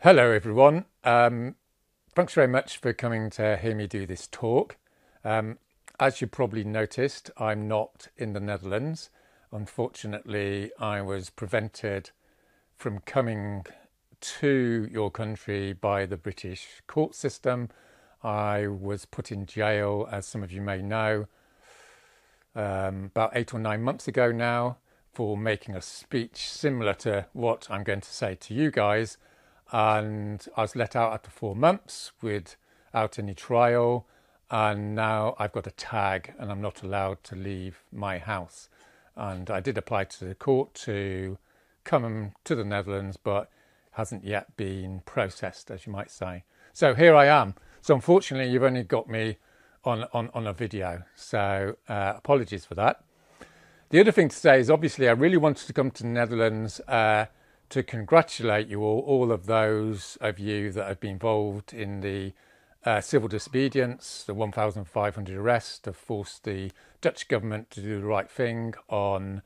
Hello everyone. Thanks very much for coming to hear me do this talk. As you probably noticed, I'm not in the Netherlands. Unfortunately, I was prevented from coming to your country by the British court system. I was put in jail, as some of you may know, about 8 or 9 months ago now for making a speech similar to what I'm going to say to you guys. And I was let out after 4 months without any trial, and now I've got a tag and I'm not allowed to leave my house. And I did apply to the court to come to the Netherlands, but hasn't yet been processed, as you might say. So here I am. So unfortunately, you've only got me on a video, so apologies for that. The other thing to say is, obviously, I really wanted to come to the Netherlands to congratulate you all of those of you that have been involved in the civil disobedience, the 1,500 arrests to force the Dutch government to do the right thing on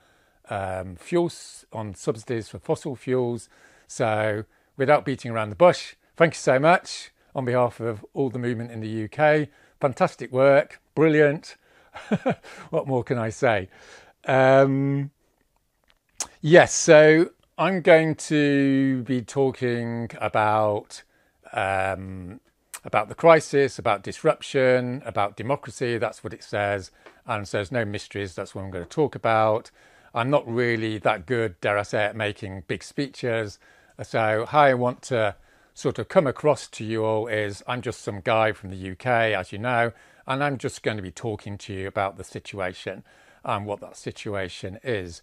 fuels, on subsidies for fossil fuels. So without beating around the bush, thank you so much on behalf of all the movement in the UK. Fantastic work, brilliant. What more can I say? Yes, so I'm going to be talking about the crisis, about disruption, about democracy. That's what it says. And so there's no mysteries. That's what I'm going to talk about. I'm not really that good, dare I say, at making big speeches. So how I want to sort of come across to you all is I'm just some guy from the UK, as you know, and I'm just going to be talking to you about the situation and what that situation is.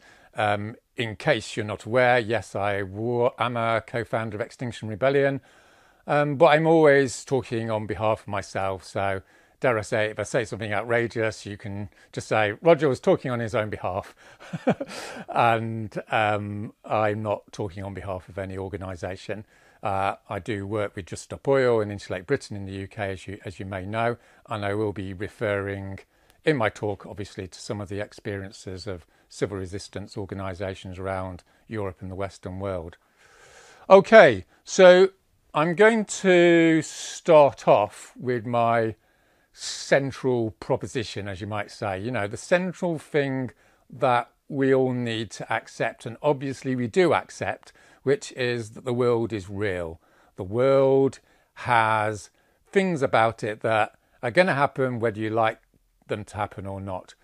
In case you're not aware, yes, I am a co-founder of Extinction Rebellion, but I'm always talking on behalf of myself. So dare I say, if I say something outrageous, you can just say, Roger was talking on his own behalf. And I'm not talking on behalf of any organisation. I do work with Just Stop Oil and Insulate Britain in the UK, as you may know, and I will be referring in my talk, obviously, to some of the experiences of civil resistance organisations around Europe and the Western world. Okay, so I'm going to start off with my central proposition, as you might say. You know, the central thing that we all need to accept, and obviously we do accept, which is that the world is real. The world has things about it that are going to happen whether you like them to happen or not.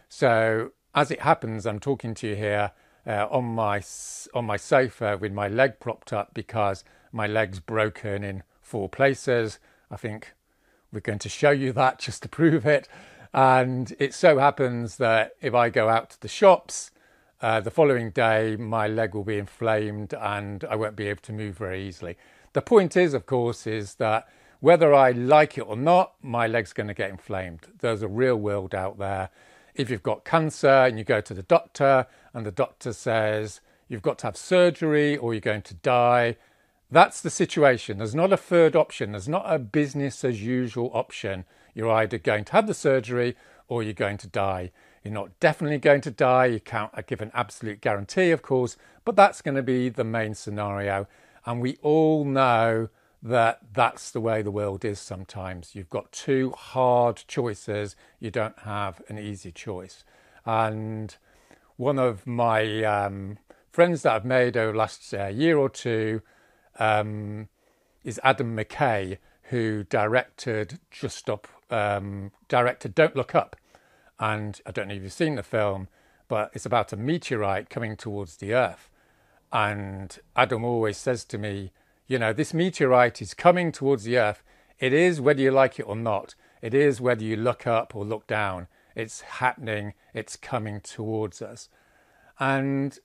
So as it happens, I'm talking to you here on my sofa with my leg propped up because my leg's broken in 4 places. I think we're going to show you that just to prove it. And it so happens that if I go out to the shops the following day, my leg will be inflamed and I won't be able to move very easily. The point is, of course, is that whether I like it or not, my leg's going to get inflamed. There's a real world out there. If you've got cancer and you go to the doctor and the doctor says you've got to have surgery or you're going to die, that's the situation. There's not a third option. There's not a business as usual option. You're either going to have the surgery or you're going to die. You're not definitely going to die. You can't give an absolute guarantee, of course, but that's going to be the main scenario. And we all know that that's the way the world is sometimes. You've got 2 hard choices. You don't have an easy choice. And one of my friends that I've made over the last year or two is Adam McKay, who directed Don't Look Up. And I don't know if you've seen the film, but it's about a meteorite coming towards the Earth. And Adam always says to me, you know, this meteorite is coming towards the Earth. It is whether you like it or not. It is whether you look up or look down. It's happening. It's coming towards us. And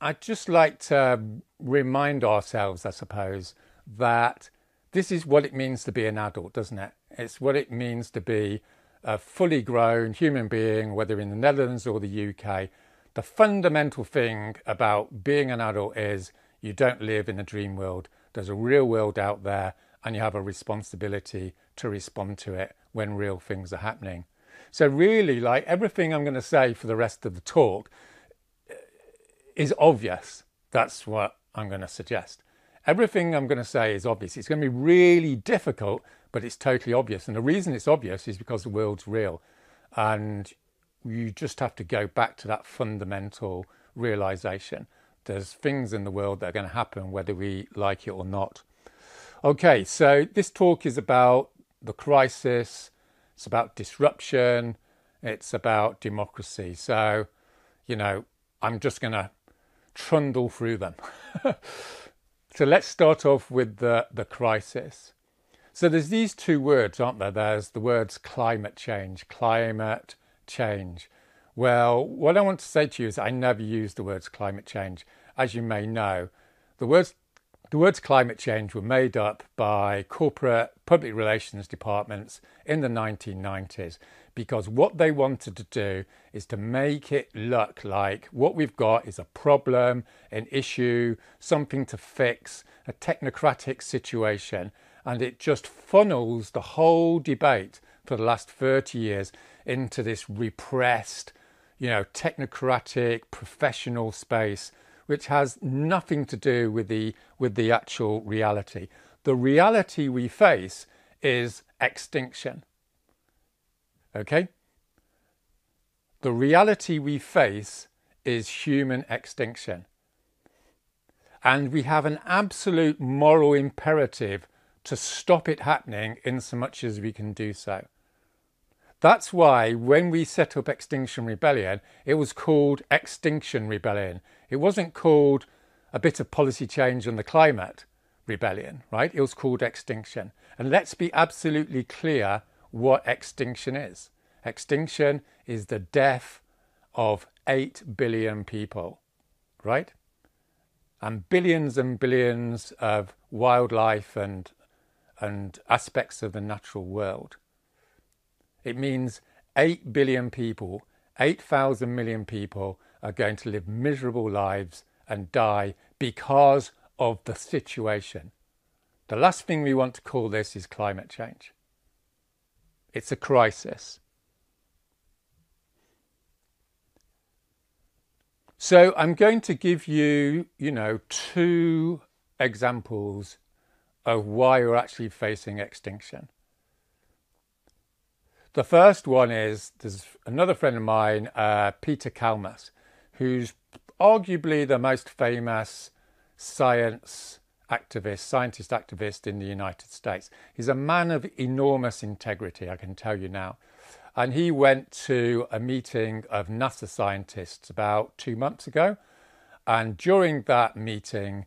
I'd just like to remind ourselves, I suppose, that this is what it means to be an adult, doesn't it? It's what it means to be a fully grown human being, whether in the Netherlands or the UK. The fundamental thing about being an adult is you don't live in a dream world. There's a real world out there and you have a responsibility to respond to it when real things are happening. So really, like everything I'm going to say for the rest of the talk is obvious. That's what I'm going to suggest. Everything I'm going to say is obvious. It's going to be really difficult, but it's totally obvious. And the reason it's obvious is because the world's real. And you just have to go back to that fundamental realization. There's things in the world that are going to happen whether we like it or not. Okay, so this talk is about the crisis. It's about disruption. It's about democracy. So, I'm just going to trundle through them. So let's start off with the crisis. So there's these two words, aren't there? There's the words climate change. Well, what I want to say to you is I never use the words climate change. As you may know, the words climate change were made up by corporate public relations departments in the 1990s because what they wanted to do is to make it look like what we've got is a problem, an issue, something to fix, a technocratic situation. And it just funnels the whole debate for the last 30 years into this repressed, technocratic, professional space, which has nothing to do with the actual reality. The reality we face is extinction. Okay? The reality we face is human extinction. And we have an absolute moral imperative to stop it happening in so much as we can do so. That's why when we set up Extinction Rebellion, it was called Extinction Rebellion. It wasn't called a bit of policy change on the climate rebellion, right? It was called Extinction. And let's be absolutely clear what extinction is. Extinction is the death of 8 billion people, right? And billions of wildlife and aspects of the natural world. It means 8 billion people, 8,000 million people are going to live miserable lives and die because of the situation. The last thing we want to call this is climate change. It's a crisis. So I'm going to give you, two examples of why we're actually facing extinction. The first one is, there's another friend of mine, Peter Kalmus, who's arguably the most famous scientist activist in the United States. He's a man of enormous integrity, I can tell you now. And he went to a meeting of NASA scientists about 2 months ago. And during that meeting,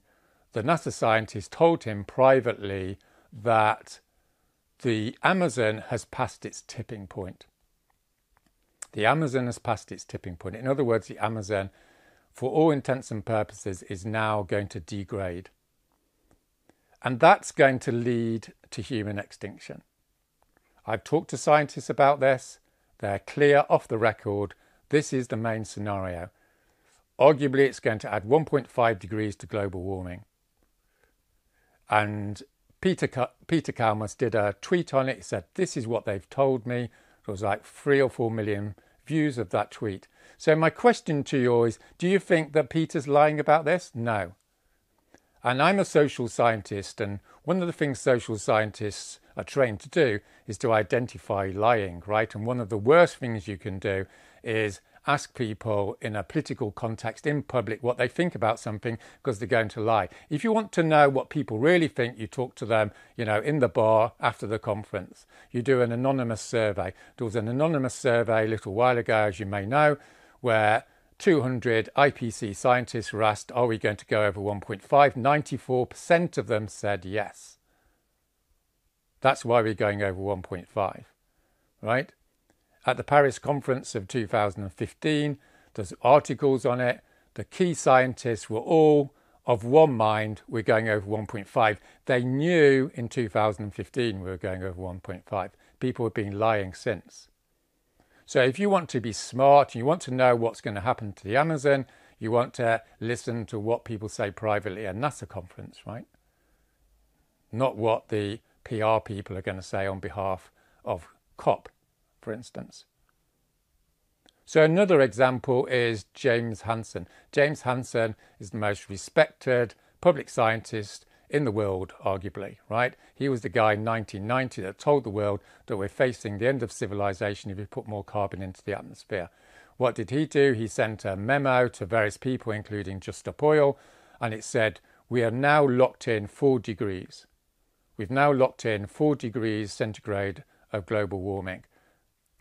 the NASA scientists told him privately that the Amazon has passed its tipping point. The Amazon has passed its tipping point. In other words, the Amazon, for all intents and purposes, is now going to degrade. And that's going to lead to human extinction. I've talked to scientists about this. They're clear off the record. This is the main scenario. Arguably, it's going to add 1.5 degrees to global warming. And Peter Kalmus did a tweet on it. He said, this is what they've told me. It was like 3 or 4 million views of that tweet. So my question to you is, do you think that Peter's lying about this? No. And I'm a social scientist, and one of the things social scientists are trained to do is to identify lying, right? And one of the worst things you can do is ask people in a political context in public what they think about something, because they're going to lie. If you want to know what people really think, you talk to them, in the bar after the conference. You do an anonymous survey. There was an anonymous survey a little while ago, as you may know, where 200 IPC scientists were asked, are we going to go over 1.5? 94% of them said yes. That's why we're going over 1.5, right? At the Paris conference of 2015, there's articles on it. The key scientists were all of one mind, we're going over 1.5. They knew in 2015 we were going over 1.5. People have been lying since. So if you want to be smart and you want to know what's going to happen to the Amazon, you want to listen to what people say privately at a NASA conference, right? Not what the PR people are going to say on behalf of COP, for instance. So another example is James Hansen. James Hansen is the most respected public scientist in the world, arguably, right? He was the guy in 1990 that told the world that we're facing the end of civilization if we put more carbon into the atmosphere. What did he do? He sent a memo to various people, including Just Stop Oil, and it said, we are now locked in 4 degrees. We've now locked in 4 degrees centigrade of global warming.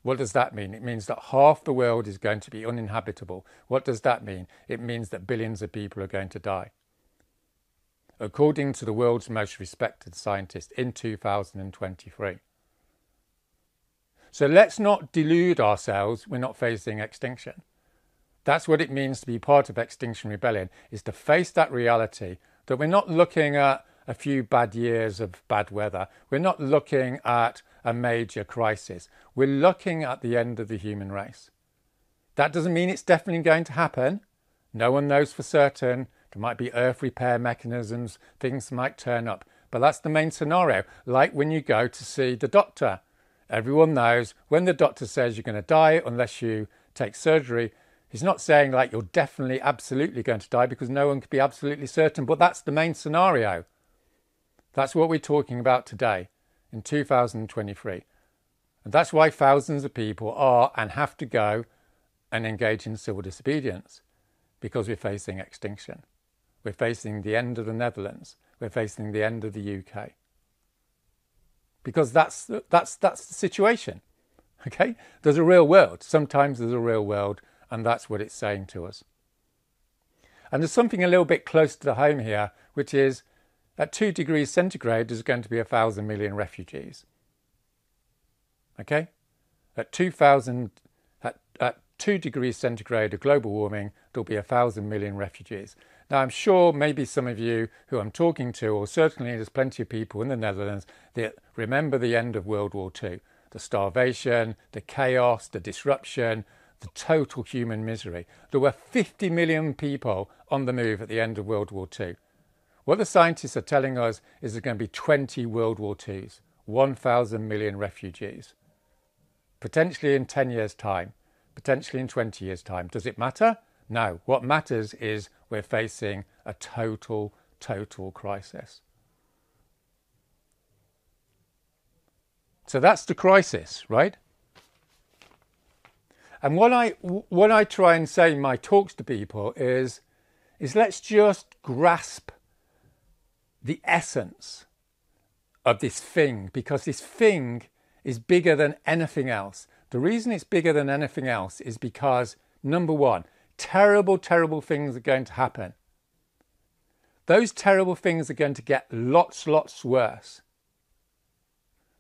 What does that mean? It means that half the world is going to be uninhabitable. What does that mean? It means that billions of people are going to die. According to the world's most respected scientist in 2023. So let's not delude ourselves we're not facing extinction. That's what it means to be part of Extinction Rebellion, is to face that reality that we're not looking at a few bad years of bad weather. We're not looking at a major crisis. We're looking at the end of the human race. That doesn't mean it's definitely going to happen. No one knows for certain. There might be earth repair mechanisms. Things might turn up. But that's the main scenario. Like when you go to see the doctor. Everyone knows when the doctor says you're going to die unless you take surgery, he's not saying like you're definitely, absolutely going to die, because no one can be absolutely certain. But that's the main scenario. That's what we're talking about today in 2023. And that's why thousands of people are and have to go and engage in civil disobedience, because we're facing extinction. We're facing the end of the Netherlands. We're facing the end of the UK. Because that's the situation. Okay? There's a real world. Sometimes there's a real world, and that's what it's saying to us. And there's something a little bit close to the home here, which is at 2 degrees centigrade, there's going to be 1,000 million refugees. Okay? At 2 degrees centigrade of global warming, there'll be 1,000 million refugees. Now, I'm sure maybe some of you who I'm talking to, or certainly there's plenty of people in the Netherlands that remember the end of World War II, the starvation, the chaos, the disruption, the total human misery. There were 50 million people on the move at the end of World War II. What the scientists are telling us is there's going to be 20 World War IIs, 1,000 million refugees, potentially in 10 years' time, potentially in 20 years' time. Does it matter? No. What matters is we're facing a total crisis. So that's the crisis, right? And what I try and say in my talks to people is let's just grasp the essence of this thing, because this thing is bigger than anything else. The reason it's bigger than anything else is because, number one, terrible things are going to happen. Those terrible things are going to get lots worse.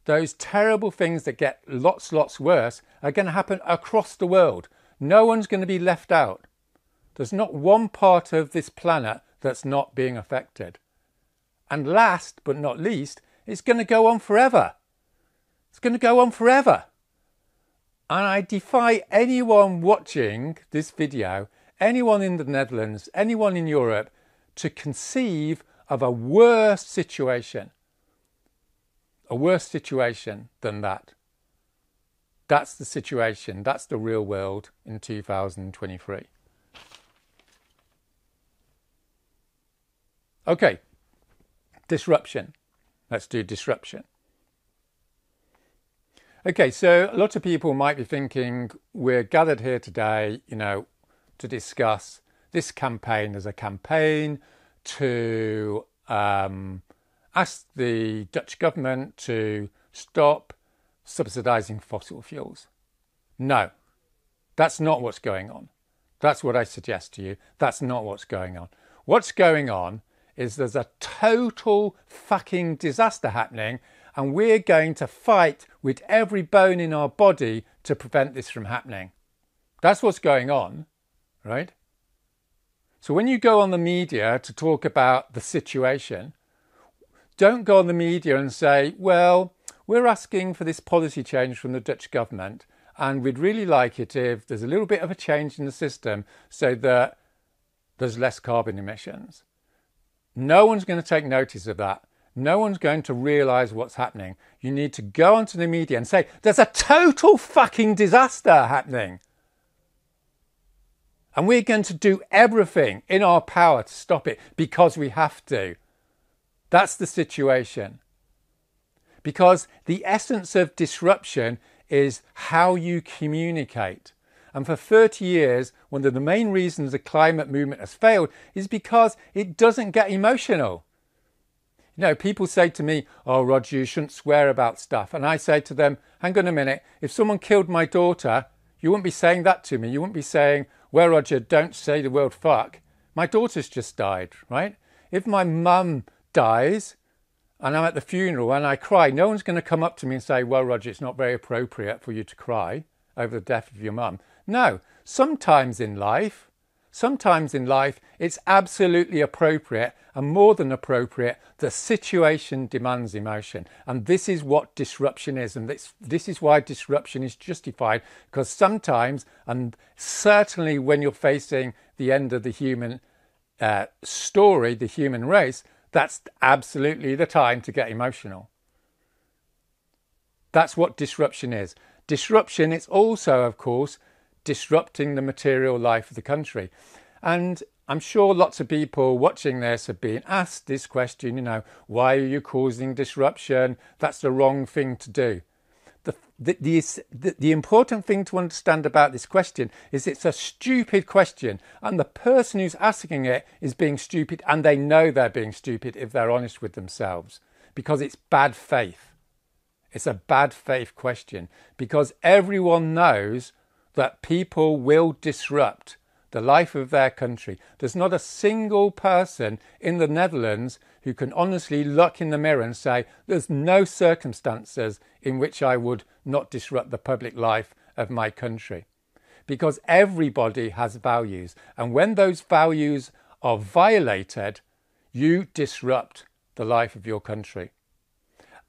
Those terrible things that get lots worse are going to happen across the world. No one's going to be left out. There's not one part of this planet that's not being affected. And last but not least, it's going to go on forever. It's going to go on forever. And I defy anyone watching this video, anyone in the Netherlands, anyone in Europe, to conceive of a worse situation than that. That's the situation. That's the real world in 2023. Okay. Disruption. Let's do disruption. Okay, so a lot of people might be thinking we're gathered here today, to discuss this campaign as a campaign to ask the Dutch government to stop subsidising fossil fuels. No, that's not what's going on. That's what I suggest to you. That's not what's going on. What's going on is there's a total fucking disaster happening, and we're going to fight with every bone in our body to prevent this from happening. That's what's going on, right? So when you go on the media to talk about the situation, don't go on the media and say, well, we're asking for this policy change from the Dutch government, and we'd really like it if there's a little bit of a change in the system so that there's less carbon emissions. No one's going to take notice of that. No one's going to realise what's happening. You need to go onto the media and say, there's a total fucking disaster happening. And we're going to do everything in our power to stop it because we have to. That's the situation. Because the essence of disruption is how you communicate. And for 30 years, one of the main reasons the climate movement has failed is because it doesn't get emotional. You know, people say to me, oh, Roger, you shouldn't swear about stuff. And I say to them, hang on a minute, if someone killed my daughter, you wouldn't be saying that to me. You wouldn't be saying, well, Roger, don't say the word fuck. My daughter's just died, right? If my mum dies and I'm at the funeral and I cry, no one's going to come up to me and say, well, Roger, it's not very appropriate for you to cry over the death of your mum. No, sometimes in life, it's absolutely appropriate, and more than appropriate. The situation demands emotion. And this is what disruption is. And this is why disruption is justified, because sometimes, and certainly when you're facing the end of the human story, the human race, that's absolutely the time to get emotional. That's what disruption is. Disruption is also, of course, disrupting the material life of the country. And I'm sure lots of people watching this have been asked this question, you know, why are you causing disruption? That's the wrong thing to do. The important thing to understand about this question is it's a stupid question, and the person who's asking it is being stupid, and they know they're being stupid if they're honest with themselves, because it's bad faith. It's a bad faith question, because everyone knows that people will disrupt the life of their country. There's not a single person in the Netherlands who can honestly look in the mirror and say, there's no circumstances in which I would not disrupt the public life of my country. Because everybody has values. And when those values are violated, you disrupt the life of your country.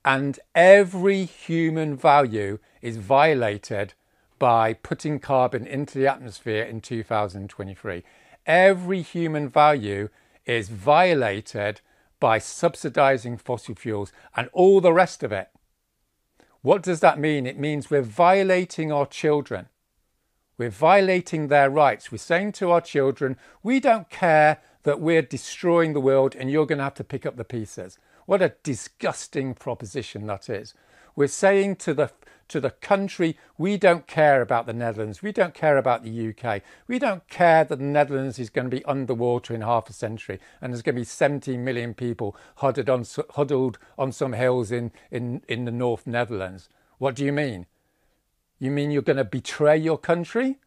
And every human value is violated by putting carbon into the atmosphere in 2023. Every human value is violated by subsidizing fossil fuels and all the rest of it. What does that mean? It means we're violating our children. We're violating their rights. We're saying to our children, we don't care that we're destroying the world and you're going to have to pick up the pieces. What a disgusting proposition that is. We're saying to the country, we don't care about the Netherlands. We don't care about the UK. We don't care that the Netherlands is going to be underwater in half a century and there's going to be 17 million people huddled on some hills in the North Netherlands. What do you mean? You mean you're going to betray your country?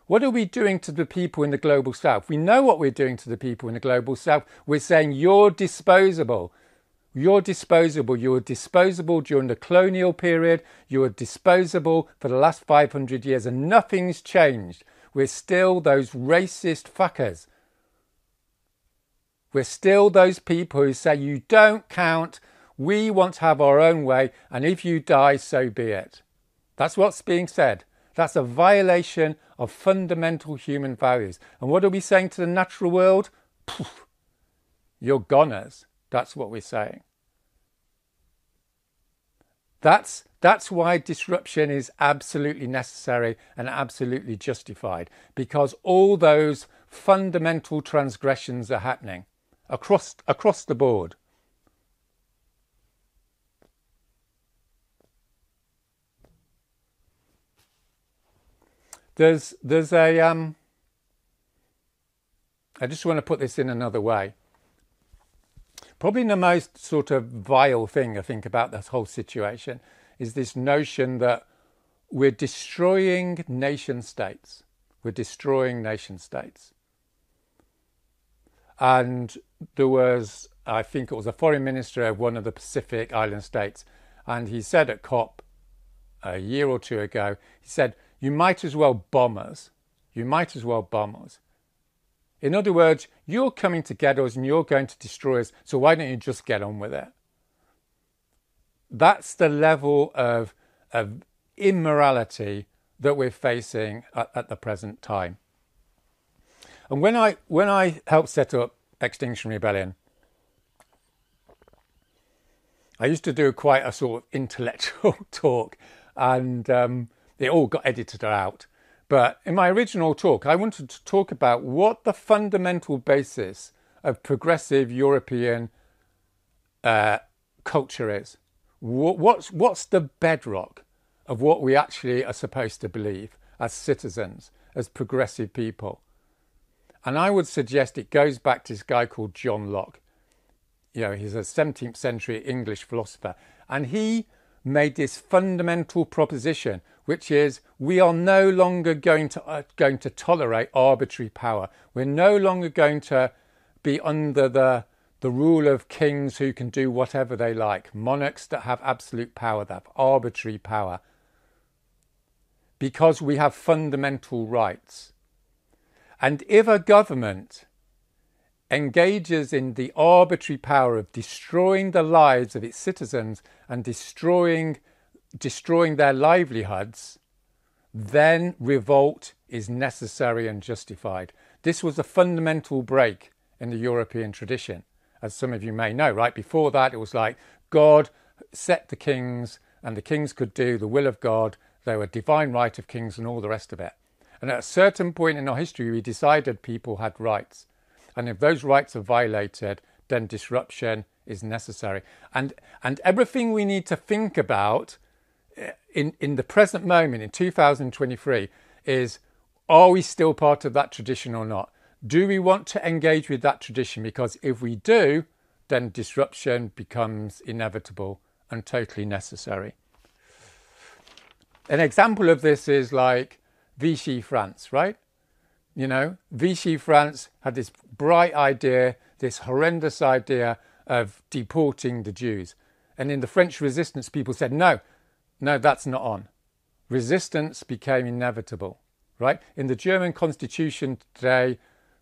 What are we doing to the people in the global south? We know what we're doing to the people in the global south. We're saying you're disposable. You're disposable. You were disposable during the colonial period. You were disposable for the last 500 years and nothing's changed. We're still those racist fuckers. We're still those people who say you don't count. We want to have our own way. And if you die, so be it. That's what's being said. That's a violation of fundamental human values. And what are we saying to the natural world? Poof, you're goners. That's what we're saying. That's why disruption is absolutely necessary and absolutely justified, because all those fundamental transgressions are happening across the board. There's a I just want to put this in another way. Probably the most sort of vile thing I think about this whole situation is this notion that we're destroying nation states. We're destroying nation states. And there was, I think it was a foreign minister of one of the Pacific Island states, and he said at COP a year or two ago, he said, you might as well bomb us. You might as well bomb us. In other words, you're coming to get us and you're going to destroy us, so why don't you just get on with it? That's the level of immorality that we're facing at the present time. And when I helped set up Extinction Rebellion, I used to do quite a sort of intellectual talk, and it all got edited out. But in my original talk, I wanted to talk about what the fundamental basis of progressive European culture is. What's the bedrock of what we actually are supposed to believe as citizens, as progressive people? And I would suggest it goes back to this guy called John Locke. You know, he's a 17th century English philosopher. And he made this fundamental proposition, which is we are no longer going to tolerate arbitrary power. We're no longer going to be under the rule of kings who can do whatever they like, monarchs that have absolute power, that have arbitrary power, because we have fundamental rights. And if a government engages in the arbitrary power of destroying the lives of its citizens and destroying their livelihoods, then revolt is necessary and justified. This was a fundamental break in the European tradition, as some of you may know, right? Before that, it was like God set the kings and the kings could do the will of God. They were divine right of kings and all the rest of it. And at a certain point in our history, we decided people had rights. And if those rights are violated, then disruption is necessary. And everything we need to think about in the present moment, in 2023, is, are we still part of that tradition or not? Do we want to engage with that tradition? Because if we do, then disruption becomes inevitable and totally necessary. An example of this is like Vichy France, right? You know, Vichy France had this bright idea, this horrendous idea of deporting the Jews. And in the French resistance, people said, no, that's not on. Resistance became inevitable, right? In the German constitution today,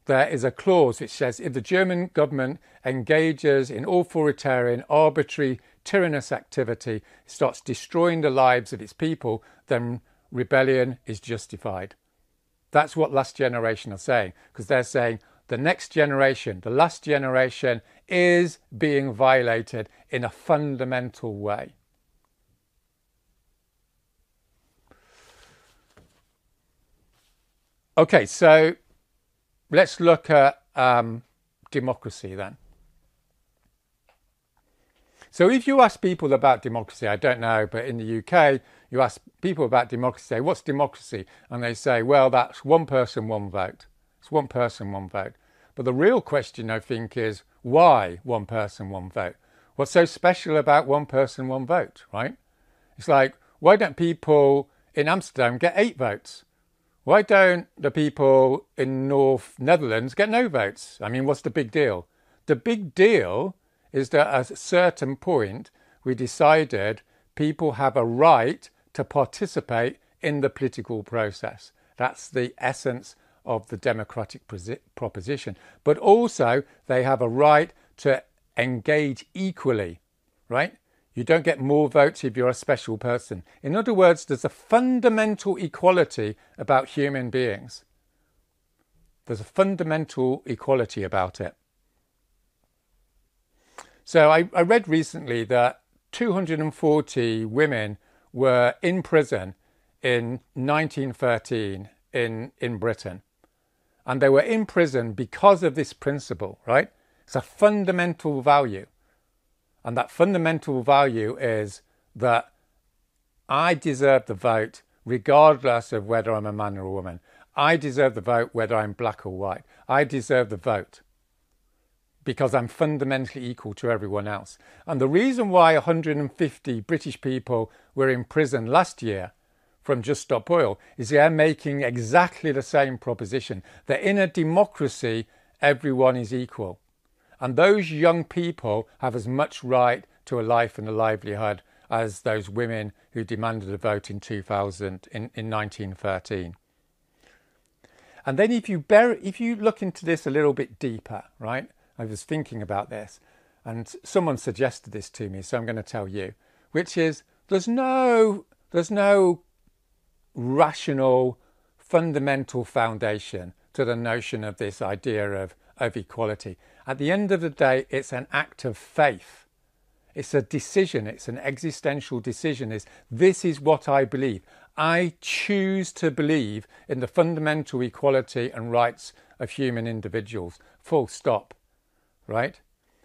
there is a clause which says if the German government engages in authoritarian, arbitrary, tyrannous activity, starts destroying the lives of its people, then rebellion is justified. That's what Last Generation are saying, because they're saying the next generation, the last generation, is being violated in a fundamental way. Okay, so let's look at democracy then. So if you ask people about democracy, I don't know, but in the UK, you ask people about democracy, say, what's democracy? And they say, well, that's one person, one vote. It's one person, one vote. But the real question, I think, is why one person, one vote? What's so special about one person, one vote, right? It's like, why don't people in Amsterdam get 8 votes? Why don't the people in North Netherlands get no votes? I mean, what's the big deal? The big deal is that at a certain point, we decided people have a right to participate in the political process. That's the essence of the democratic proposition. But also, they have a right to engage equally, right? You don't get more votes if you're a special person. In other words, there's a fundamental equality about human beings. There's a fundamental equality about it. So I read recently that 240 women were in prison in 1913 in Britain. And they were in prison because of this principle, right? It's a fundamental value. And that fundamental value is that I deserve the vote regardless of whether I'm a man or a woman. I deserve the vote whether I'm black or white. I deserve the vote because I'm fundamentally equal to everyone else. And the reason why 150 British people were in prison last year from Just Stop Oil is they're making exactly the same proposition, that in a democracy, everyone is equal. And those young people have as much right to a life and a livelihood as those women who demanded a vote in 1913. And then if you look into this a little bit deeper, right? I was thinking about this and someone suggested this to me, so I'm going to tell you, which is there's no rational, fundamental foundation to the notion of this idea of equality. At the end of the day, it's an act of faith. It's a decision. It's an existential decision. This is what I believe. I choose to believe in the fundamental equality and rights of human individuals. Full stop. right?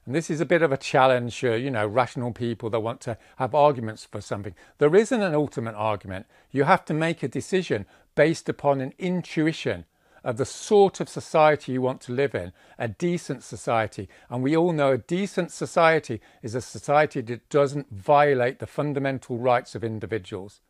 And this is a bit of a challenge for, rational people that want to have arguments for something. There isn't an ultimate argument. You have to make a decision based upon an intuition of the sort of society you want to live in, a decent society. And we all know a decent society is a society that doesn't violate the fundamental rights of individuals.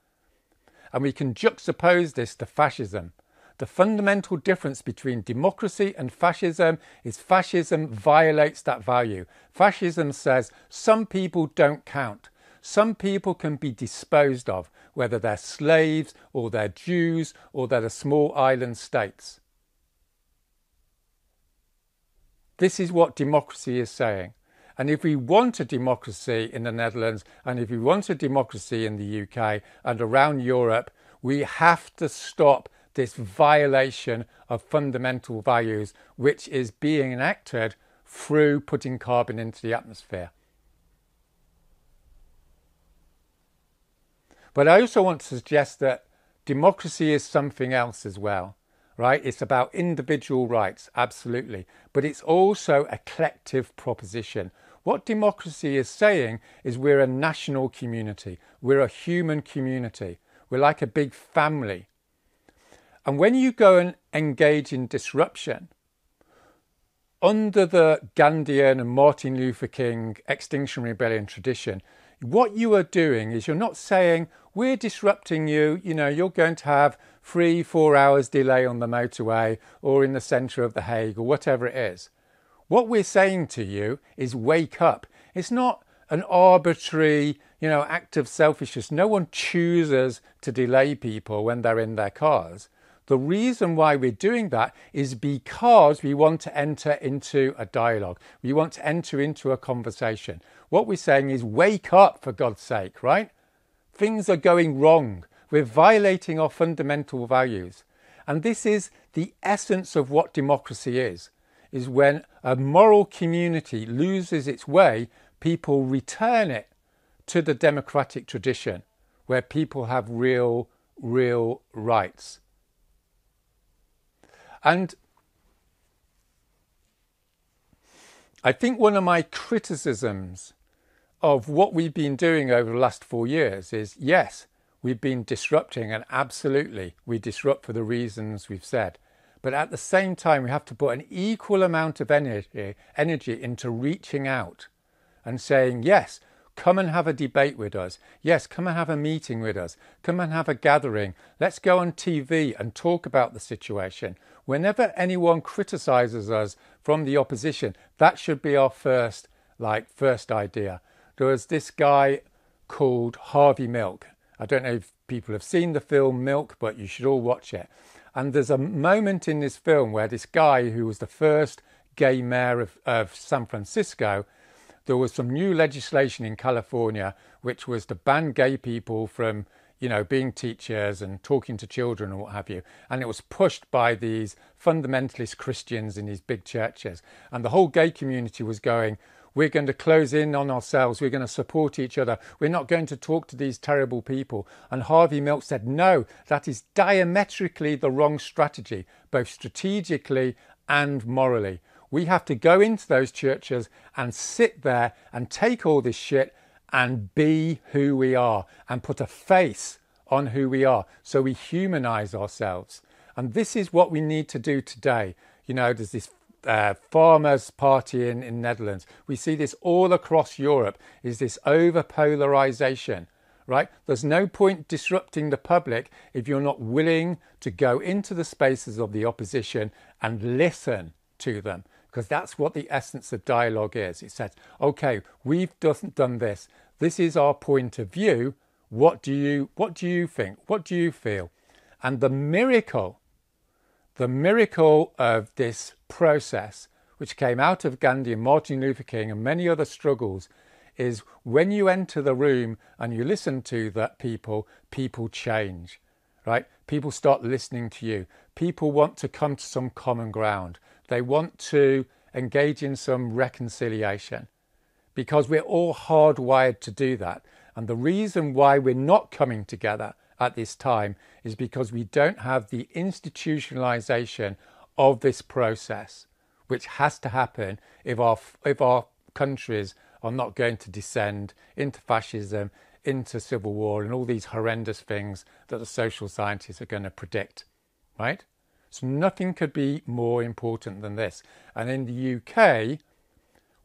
And we can juxtapose this to fascism. The fundamental difference between democracy and fascism is fascism violates that value. Fascism says some people don't count. Some people can be disposed of, whether they're slaves or they're Jews or they're the small island states. This is what democracy is saying. And if we want a democracy in the Netherlands, and if we want a democracy in the UK and around Europe, we have to stop this violation of fundamental values, which is being enacted through putting carbon into the atmosphere. But I also want to suggest that democracy is something else as well, right? It's about individual rights, absolutely. But it's also a collective proposition. What democracy is saying is we're a national community. We're a human community. We're like a big family. And when you go and engage in disruption, under the Gandhian and Martin Luther King Extinction Rebellion tradition, what you are doing is you're not saying, we're disrupting you, you're going to have 3-4 hours delay on the motorway or in the centre of the Hague or whatever it is. What we're saying to you is wake up. It's not an arbitrary, act of selfishness. No one chooses to delay people when they're in their cars. The reason why we're doing that is because we want to enter into a dialogue. We want to enter into a conversation. What we're saying is wake up, for God's sake, right? Things are going wrong. We're violating our fundamental values. And this is the essence of what democracy is when a moral community loses its way, people return it to the democratic tradition where people have real rights. And I think one of my criticisms of what we've been doing over the last 4 years is, yes, we've been disrupting, and absolutely we disrupt for the reasons we've said. But at the same time, we have to put an equal amount of energy into reaching out and saying, yes, come and have a debate with us. Yes, come and have a meeting with us. Come and have a gathering. Let's go on TV and talk about the situation. Whenever anyone criticises us from the opposition, that should be our first idea. There was this guy called Harvey Milk. I don't know if people have seen the film Milk, but you should all watch it. And there's a moment in this film where this guy, who was the first gay mayor of San Francisco, there was some new legislation in California which was to ban gay people from, being teachers and talking to children and what have you. And it was pushed by these fundamentalist Christians in these big churches. And the whole gay community was going, we're going to close in on ourselves. We're going to support each other. We're not going to talk to these terrible people. And Harvey Milk said, no, that is diametrically the wrong strategy, both strategically and morally. We have to go into those churches and sit there and take all this shit and be who we are and put a face on who we are so we humanize ourselves. And this is what we need to do today. There's this farmers' party in Netherlands. We see this all across Europe, is this over-polarization, right? There's no point disrupting the public if you're not willing to go into the spaces of the opposition and listen to them. Because that's what the essence of dialogue is. It says, okay, we've done this. This is our point of view. What do you think? What do you feel? And the miracle of this process, which came out of Gandhi and Martin Luther King and many other struggles, is when you enter the room and you listen to that people change, right? People start listening to you. People want to come to some common ground. They want to engage in some reconciliation because we're all hardwired to do that. And the reason why we're not coming together at this time is because we don't have the institutionalization of this process. which has to happen if our countries are not going to descend into fascism, into civil war, and all these horrendous things that the social scientists are going to predict, right? So nothing could be more important than this. And in the UK,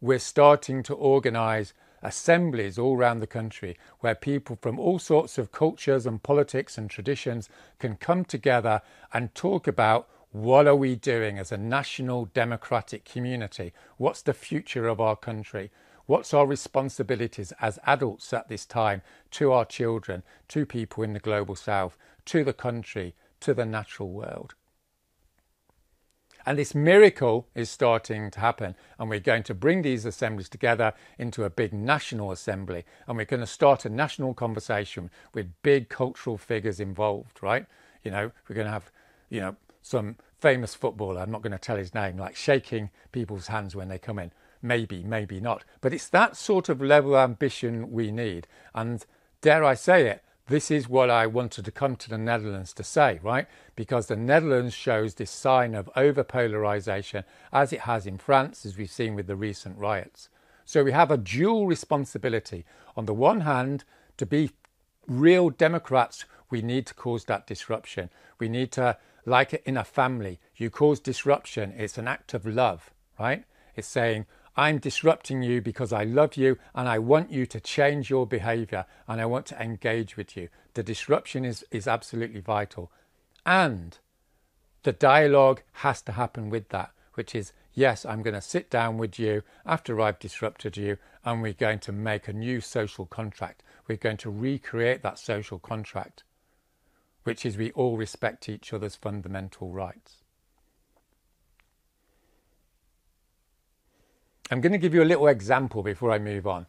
we're starting to organise assemblies all around the country where people from all sorts of cultures and politics and traditions can come together and talk about what are we doing as a national democratic community? What's the future of our country? What's our responsibilities as adults at this time to our children, to people in the global south, to the country, to the natural world? And this miracle is starting to happen, and we're going to bring these assemblies together into a big national assembly, and we're going to start a national conversation with big cultural figures involved, right? You know, we're going to have, you know, some famous footballer, I'm not going to tell his name, like shaking people's hands when they come in. Maybe, maybe not. But it's that sort of level of ambition we need. And dare I say it, this is what I wanted to come to the Netherlands to say, right? Because the Netherlands shows this sign of over-polarisation, as it has in France, as we've seen with the recent riots. So we have a dual responsibility. On the one hand, to be real democrats, we need to cause that disruption. We need to, like in a family, you cause disruption, it's an act of love, right? It's saying, I'm disrupting you because I love you and I want you to change your behaviour and I want to engage with you. The disruption is absolutely vital. And the dialogue has to happen with that, which is, yes, I'm going to sit down with you after I've disrupted you and we're going to make a new social contract. We're going to recreate that social contract, which is we all respect each other's fundamental rights. I'm going to give you a little example before I move on.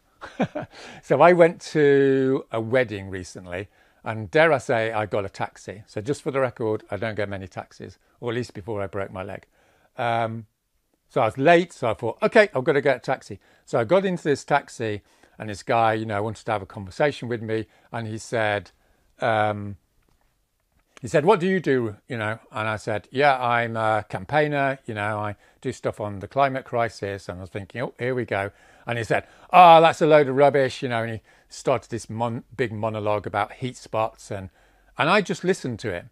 So I went to a wedding recently, and dare I say I got a taxi. So just for the record, I don't get many taxis, or at least before I broke my leg. So I was late, so I thought, okay, I've got to get a taxi. So I got into this taxi, and this guy, you know, wanted to have a conversation with me, and he said, what do you do, you know? And I said, yeah, I'm a campaigner, you know, I do stuff on the climate crisis. And I was thinking, oh, here we go. And he said, oh, that's a load of rubbish, you know, and he started this big monologue about heat spots. And I just listened to him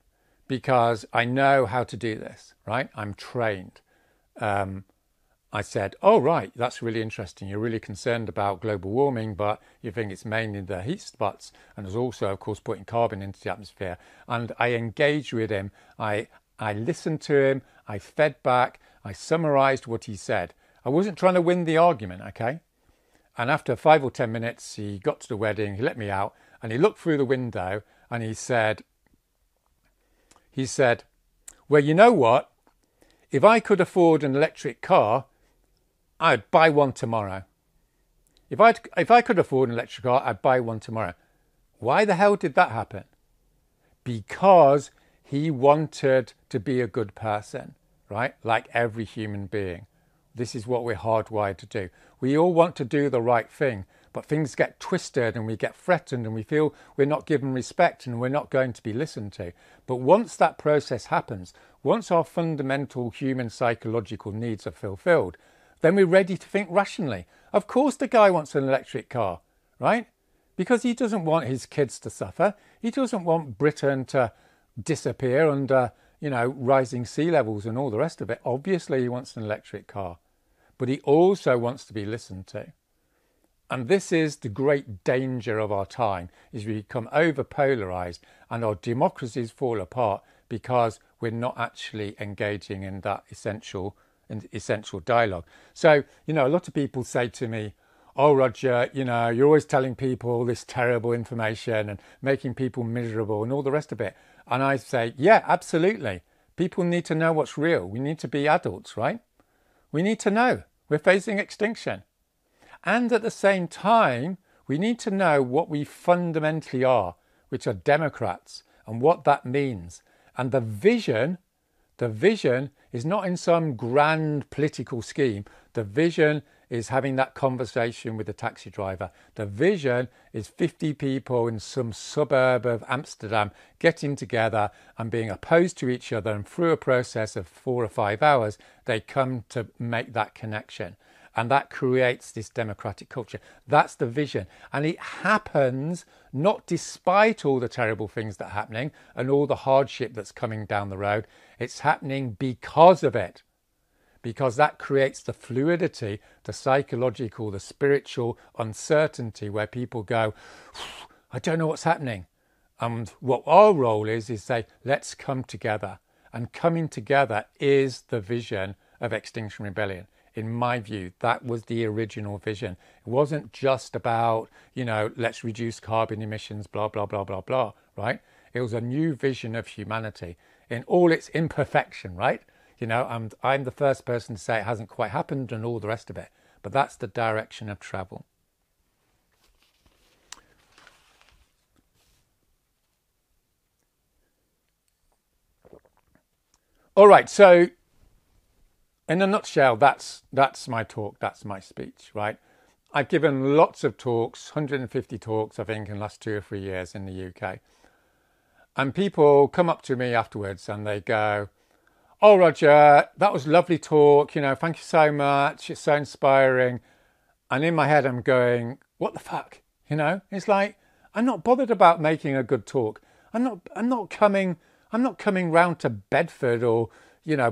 because I know how to do this, right? I'm trained. I said, oh, right, that's really interesting. You're really concerned about global warming, but you think it's mainly the heat spots. And there's also, of course, putting carbon into the atmosphere. And I engaged with him. I listened to him. I fed back. I summarised what he said. I wasn't trying to win the argument, okay? And after 5 or 10 minutes, he got to the wedding. He let me out. And he looked through the window and he said, well, you know what? If I could afford an electric car, I'd buy one tomorrow. If I could afford an electric car, I'd buy one tomorrow. Why the hell did that happen? Because he wanted to be a good person, right? Like every human being. This is what we're hardwired to do. We all want to do the right thing, but things get twisted and we get threatened and we feel we're not given respect and we're not going to be listened to. But once that process happens, once our fundamental human psychological needs are fulfilled, then we're ready to think rationally. Of course the guy wants an electric car, right? Because he doesn't want his kids to suffer. He doesn't want Britain to disappear under, you know, rising sea levels and all the rest of it. Obviously he wants an electric car. But he also wants to be listened to. And this is the great danger of our time, is we become over-polarised and our democracies fall apart because we're not actually engaging in that essential dialogue. So, you know, a lot of people say to me, oh, Roger, you know, you're always telling people all this terrible information and making people miserable and all the rest of it. And I say, yeah, absolutely. People need to know what's real. We need to be adults, right? We need to know we're facing extinction. And at the same time, we need to know what we fundamentally are, which are democrats, and what that means. And the vision is not in some grand political scheme. The vision is having that conversation with the taxi driver. The vision is 50 people in some suburb of Amsterdam getting together and being opposed to each other, and through a process of 4 or 5 hours, they come to make that connection. And that creates this democratic culture. That's the vision. And it happens not despite all the terrible things that are happening and all the hardship that's coming down the road. It's happening because of it. Because that creates the fluidity, the psychological, the spiritual uncertainty where people go, I don't know what's happening. And what our role is say, let's come together. And coming together is the vision of Extinction Rebellion. In my view, that was the original vision. It wasn't just about, let's reduce carbon emissions, blah, blah, blah, blah, blah, right? It was a new vision of humanity in all its imperfection, right? And I'm the first person to say it hasn't quite happened and all the rest of it. But that's the direction of travel. All right, so in a nutshell, that's my talk, that's my speech, right? I've given lots of talks, 150 talks, I think, in the last 2 or 3 years in the UK. And people come up to me afterwards and they go, oh, Roger, that was a lovely talk, thank you so much, it's so inspiring. And in my head, I'm going, what the fuck? It's like, I'm not bothered about making a good talk. I'm not coming round to Bedford or,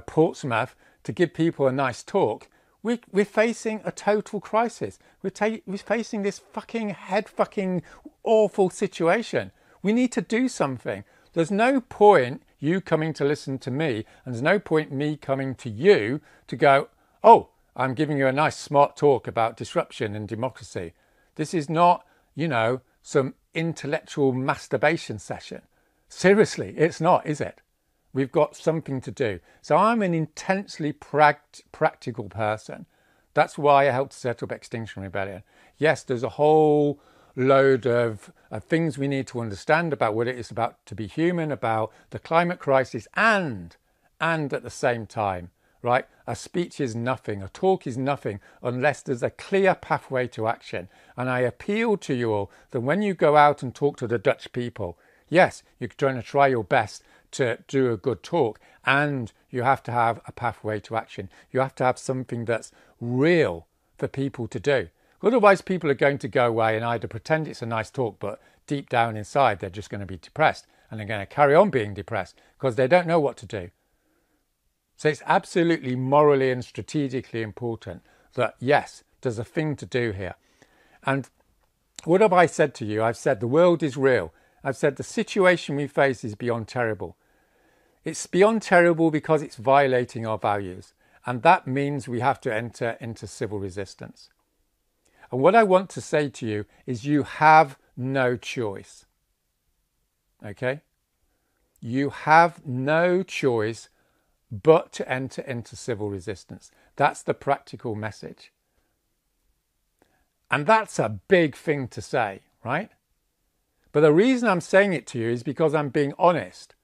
Portsmouth to give people a nice talk. We're facing a total crisis. We're facing this fucking awful situation. We need to do something. There's no point you coming to listen to me, and there's no point me coming to you to go, oh, I'm giving you a nice smart talk about disruption and democracy. This is not, some intellectual masturbation session. Seriously, it's not, is it? We've got something to do. So I'm an intensely practical person. That's why I helped set up Extinction Rebellion. Yes, there's a whole load of things we need to understand about what it is about to be human, about the climate crisis, and at the same time, right? A speech is nothing, a talk is nothing unless there's a clear pathway to action. And I appeal to you all that when you go out and talk to the Dutch people, yes, you're going to try your best to do a good talk, and you have to have a pathway to action. You have to have something that's real for people to do. Otherwise, people are going to go away and either pretend it's a nice talk, but deep down inside, they're just going to be depressed, and they're going to carry on being depressed because they don't know what to do. So it's absolutely morally and strategically important that, yes, there's a thing to do here. And what have I said to you? I've said the world is real. I've said the situation we face is beyond terrible. It's beyond terrible because it's violating our values. And that means we have to enter into civil resistance. And what I want to say to you is you have no choice. Okay? You have no choice but to enter into civil resistance. That's the practical message. And that's a big thing to say, right? But the reason I'm saying it to you is because I'm being honest.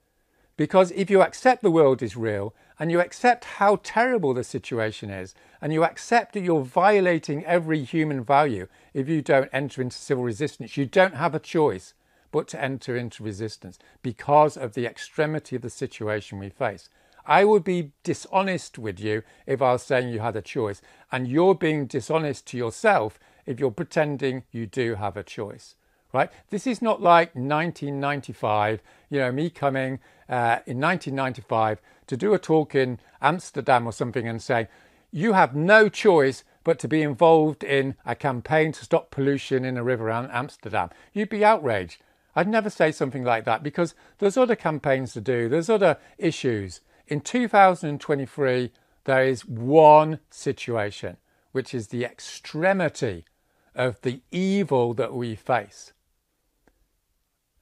Because if you accept the world is real, and you accept how terrible the situation is, and you accept that you're violating every human value if you don't enter into civil resistance, you don't have a choice but to enter into resistance because of the extremity of the situation we face. I would be dishonest with you if I was saying you had a choice, and you're being dishonest to yourself if you're pretending you do have a choice. Right? This is not like 1995, me coming in 1995 to do a talk in Amsterdam or something and saying, you have no choice but to be involved in a campaign to stop pollution in a river in Amsterdam. You'd be outraged. I'd never say something like that because there's other campaigns to do. There's other issues. In 2023, there is one situation, which is the extremity of the evil that we face.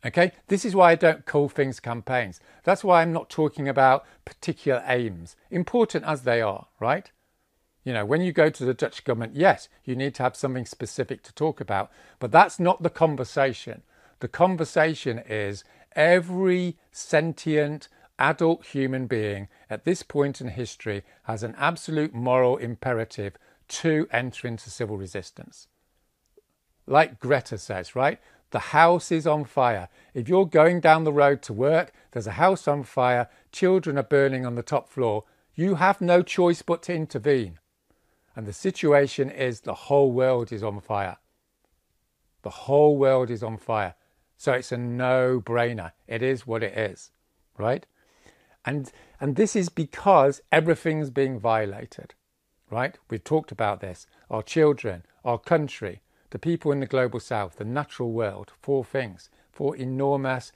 Okay, this is why I don't call things campaigns. That's why I'm not talking about particular aims, important as they are, right? When you go to the Dutch government, yes, you need to have something specific to talk about, but that's not the conversation. The conversation is every sentient adult human being at this point in history has an absolute moral imperative to enter into civil resistance. Like Greta says, right? The house is on fire. If you're going down the road to work, there's a house on fire, children are burning on the top floor, you have no choice but to intervene. And the situation is the whole world is on fire. The whole world is on fire. So it's a no-brainer. It is what it is, right? And this is because everything's being violated, right? We've talked about this. Our children, our country, the people in the global south, the natural world, four things, four enormous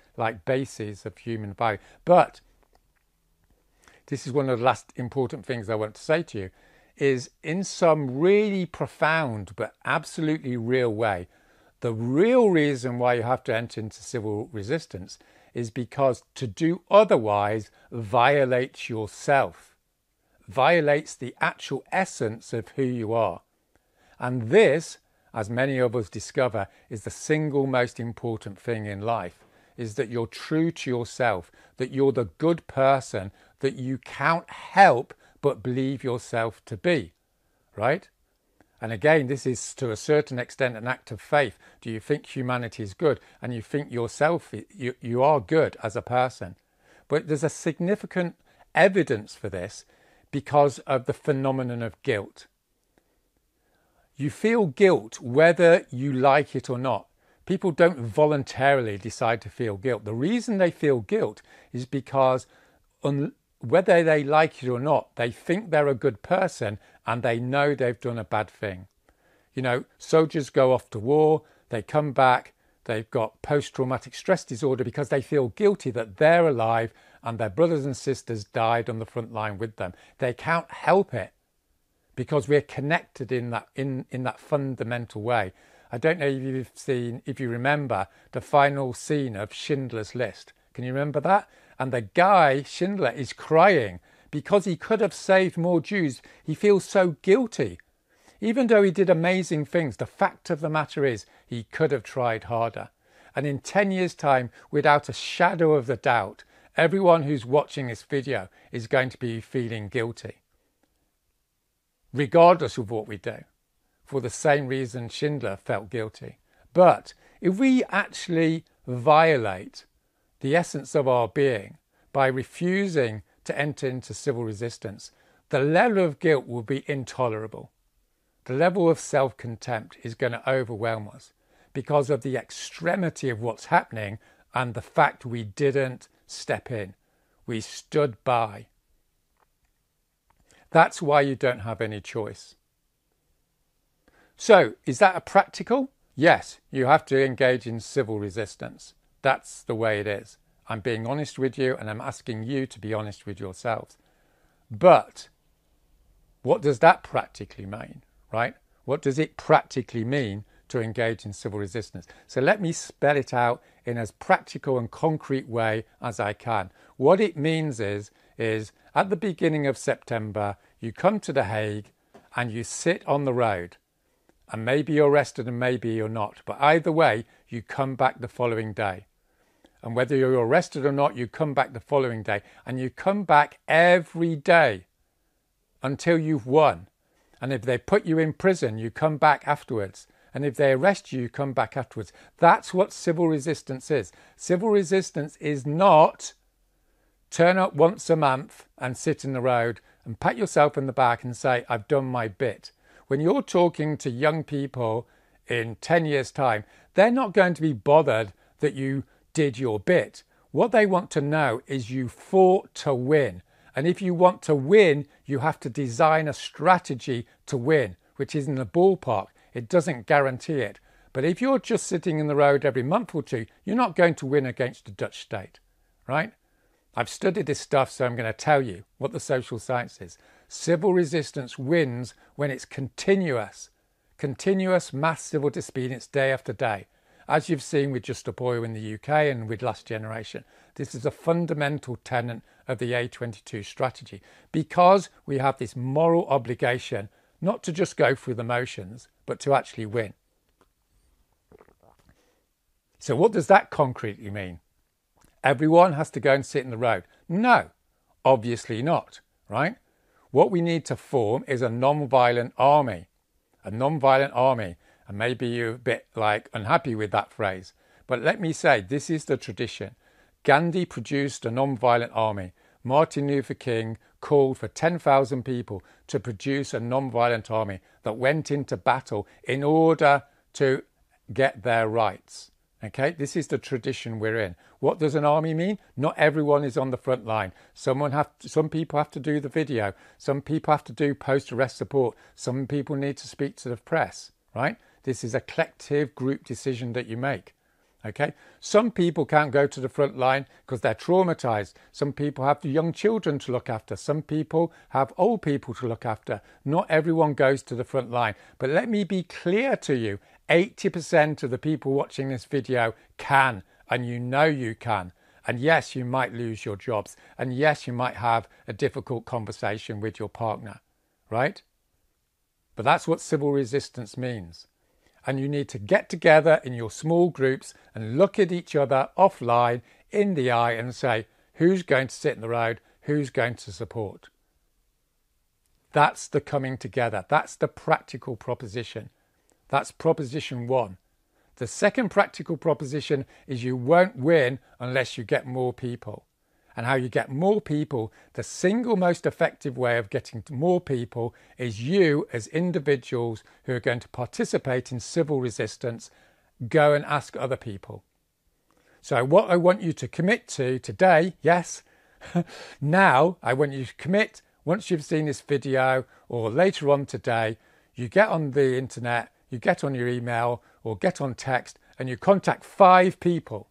bases of human value. But this is one of the last important things I want to say to you, is in some really profound but absolutely real way, the real reason why you have to enter into civil resistance is because to do otherwise violates yourself, violates the actual essence of who you are. And this, as many of us discover, is the single most important thing in life, is that you're true to yourself, that you're the good person that you can't help but believe yourself to be, right? And again, this is to a certain extent an act of faith. Do you think humanity is good and you think yourself, you are good as a person? But there's a significant evidence for this because of the phenomenon of guilt. You feel guilt whether you like it or not. People don't voluntarily decide to feel guilt. The reason they feel guilt is because whether they like it or not, they think they're a good person and they know they've done a bad thing. You know, soldiers go off to war, they come back, they've got post-traumatic stress disorder because they feel guilty that they're alive and their brothers and sisters died on the front line with them. They can't help it because we're connected in that fundamental way. I don't know if you remember the final scene of Schindler's List. Can you remember that? And the guy, Schindler, is crying because he could have saved more Jews. He feels so guilty. Even though he did amazing things, the fact of the matter is he could have tried harder. And in 10 years' time, without a shadow of a doubt, everyone who's watching this video is going to be feeling guilty, regardless of what we do, for the same reason Schindler felt guilty. But if we actually violate the essence of our being by refusing to enter into civil resistance, the level of guilt will be intolerable. The level of self-contempt is going to overwhelm us because of the extremity of what's happening and the fact we didn't step in. We stood by. That's why you don't have any choice. So, is that a practical? Yes, you have to engage in civil resistance. That's the way it is. I'm being honest with you and I'm asking you to be honest with yourselves. But what does that practically mean, right? What does it practically mean to engage in civil resistance? So let me spell it out in as practical and concrete way as I can. What it means is at the beginning of September, you come to The Hague and you sit on the road. And maybe you're arrested and maybe you're not. But either way, you come back the following day. And whether you're arrested or not, you come back the following day. And you come back every day until you've won. And if they put you in prison, you come back afterwards. And if they arrest you, you come back afterwards. That's what civil resistance is. Civil resistance is not turn up once a month and sit in the road and pat yourself in the back and say, I've done my bit. When you're talking to young people in 10 years' time, they're not going to be bothered that you did your bit. What they want to know is you fought to win. And if you want to win, you have to design a strategy to win, which is in the ballpark. It doesn't guarantee it. But if you're just sitting in the road every month or two, you're not going to win against the Dutch state, right? I've studied this stuff, so I'm going to tell you what the social science is. Civil resistance wins when it's continuous mass civil disobedience day after day. As you've seen with Just Stop Oil in the UK and with Last Generation, this is a fundamental tenet of the A22 strategy because we have this moral obligation not to just go through the motions, but to actually win. So what does that concretely mean? Everyone has to go and sit in the road? No, obviously not, right? What we need to form is a non-violent army. A non-violent army. And maybe you're a bit like unhappy with that phrase. But let me say, this is the tradition. Gandhi produced a non-violent army. Martin Luther King called for 10,000 people to produce a non-violent army that went into battle in order to get their rights. Okay, this is the tradition we're in. What does an army mean? Not everyone is on the front line. Some people have to do the video. Some people have to do post-arrest support. Some people need to speak to the press, right? This is a collective group decision that you make. Okay, some people can't go to the front line because they're traumatized. Some people have young children to look after. Some people have old people to look after. Not everyone goes to the front line. But let me be clear to you, 80% of the people watching this video can, and you know you can. And yes, you might lose your jobs. And yes, you might have a difficult conversation with your partner, right? But that's what civil resistance means. And you need to get together in your small groups and look at each other offline in the eye and say, who's going to sit in the road? Who's going to support? That's the coming together. That's the practical proposition. That's proposition one. The second practical proposition is you won't win unless you get more people. And how you get more people, the single most effective way of getting to more people is you as individuals who are going to participate in civil resistance, go and ask other people. So what I want you to commit to today, yes, now I want you to commit, once you've seen this video or later on today, you get on the internet, you get on your email or get on text and you contact 5 people.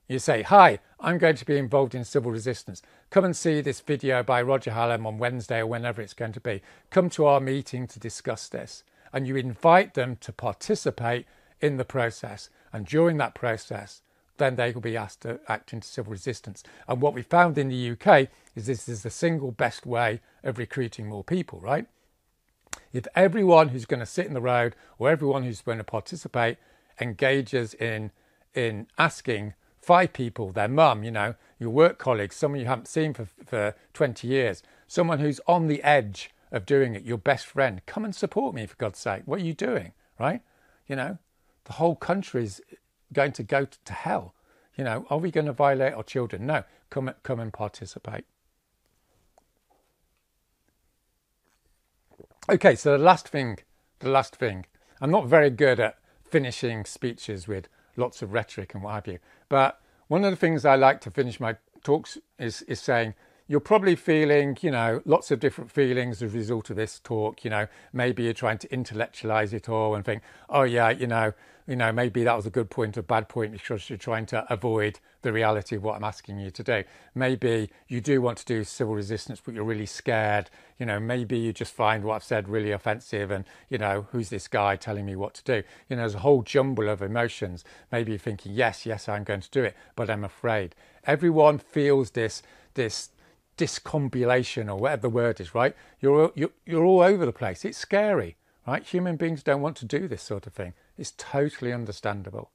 You say, hi, I'm going to be involved in civil resistance. Come and see this video by Roger Hallam on Wednesday or whenever it's going to be. Come to our meeting to discuss this. And you invite them to participate in the process. And during that process, then they will be asked to act into civil resistance. And what we found in the UK is this is the single best way of recruiting more people, right? If everyone who's going to sit in the road or everyone who's going to participate engages in asking 5 people, their mum, your work colleagues, someone you haven't seen for 20 years, someone who's on the edge of doing it, your best friend, come and support me, for God's sake. What are you doing, right? The whole country's going to go to hell. Are we going to violate our children? No, come and participate. Okay, so the last thing. I'm not very good at finishing speeches with lots of rhetoric and what have you. But one of the things I like to finish my talks is saying, you're probably feeling, lots of different feelings as a result of this talk. Maybe you're trying to intellectualize it all and think, oh yeah, maybe that was a good point or bad point because you're trying to avoid the reality of what I'm asking you to do. Maybe you do want to do civil resistance, but you're really scared. Maybe you just find what I've said really offensive and, who's this guy telling me what to do? There's a whole jumble of emotions. Maybe you're thinking, yes, I'm going to do it, but I'm afraid. Everyone feels this discombobulation or whatever the word is, right? You're all over the place. It's scary, right? Human beings don't want to do this sort of thing. It's totally understandable.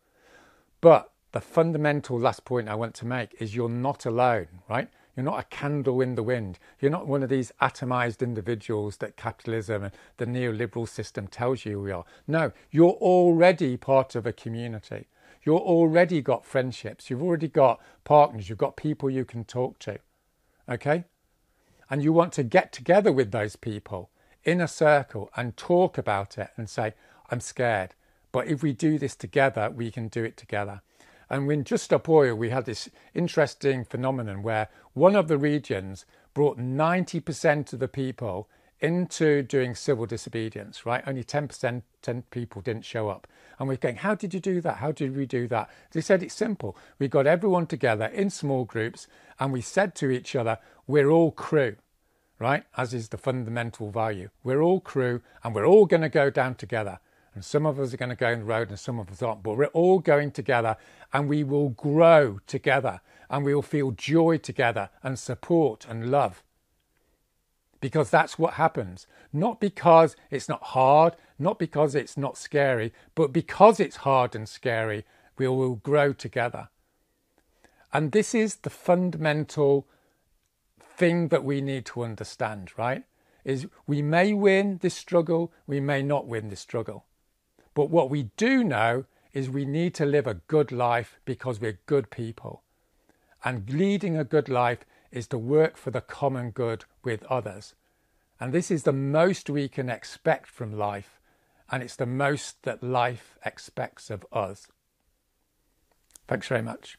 But the fundamental last point I want to make is you're not alone, right? You're not a candle in the wind. You're not one of these atomized individuals that capitalism and the neoliberal system tells you we are. No, you're already part of a community. You've already got friendships. You've already got partners. You've got people you can talk to. Okay? And you want to get together with those people in a circle and talk about it and say, I'm scared. But if we do this together, we can do it together. And in Just Stop Oil, we had this interesting phenomenon where one of the regions brought 90% of the people into doing civil disobedience, right? Only 10% people didn't show up. And we're going, how did you do that? How did we do that? They said it's simple. We got everyone together in small groups and we said to each other, we're all crew, right? As is the fundamental value. We're all crew and we're all going to go down together. And some of us are going to go on the road and some of us aren't. But we're all going together and we will grow together and we will feel joy together and support and love. Because that's what happens. Not because it's not hard, not because it's not scary, but because it's hard and scary, we will grow together. And this is the fundamental thing that we need to understand, right? is we may win this struggle, we may not win this struggle. But what we do know is we need to live a good life because we're good people. And leading a good life is to work for the common good with others. And this is the most we can expect from life, and it's the most that life expects of us. Thanks very much.